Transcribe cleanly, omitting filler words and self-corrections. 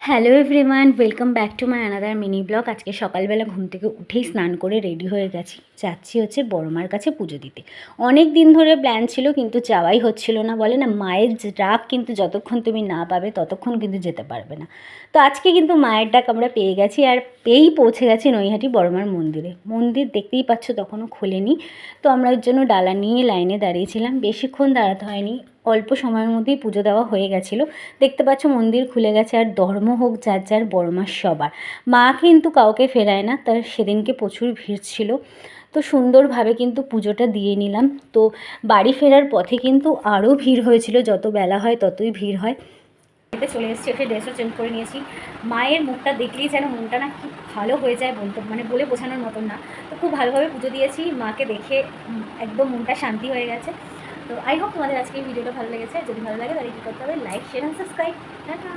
Hello everyone, welcome back to my another mini blog. আজকে সকালবেলা ঘুম থেকে উঠেই স্নান করে রেডি হয়ে যাচ্ছি হচ্ছে বড়মার কাছে পুজো দিতে। অনেক দিন ধরে প্ল্যান ছিল কিন্তু যাওয়াই হচ্ছিল না। বলে না, মায়ের ডাক কিন্তু যতক্ষণ তুমি না পাবে ততক্ষণ কিন্তু যেতে পারবে না। তো আজকে কিন্তু মায়ের ডাক আমরা পেয়ে গেছি, আর পেয়েই পৌঁছে গেছি নৈহাটি বড়মার মন্দিরে। মন্দির দেখতেই পাচ্ছ তখনও খোলেনি, তো আমরা ওর জন্য ডালা নিয়ে লাইনে দাঁড়িয়েছিলাম। বেশিক্ষণ দাঁড়াতে হয়নি, অল্প সময়ের মধ্যেই পুজো দেওয়া হয়ে গেছিলো। দেখতে পাচ্ছ মন্দির খুলে গেছে। আর ধর্ম হোক যার যার, বড় মা সবার, মা কিন্তু কাউকে ফেরায় না। তার সেদিনকে প্রচুর ভিড় ছিল, তো সুন্দরভাবে কিন্তু পুজোটা দিয়ে নিলাম। তো বাড়ি ফেরার পথে কিন্তু আরও ভিড় হয়েছিল, যত বেলা হয় ততই ভিড় হয়। এতে চলে এসেছি, এসে ড্রেসও চেঞ্জ করে নিয়েছি। মায়ের মুখটা দেখলেই যেন মনটা না খুব ভালো হয়ে যায়, বলে বোঝানোর মতন না। তো খুব ভালোভাবে পুজো দিয়েছি, মাকে দেখে একদম মনটা শান্তি হয়ে গেছে। তো আই হোপ তোমাদের আজকে এই ভিডিওটা ভালো লেগেছে। যদি ভালো লাগে তাহলে কী করতে হবে, like, share and subscribe. Tata.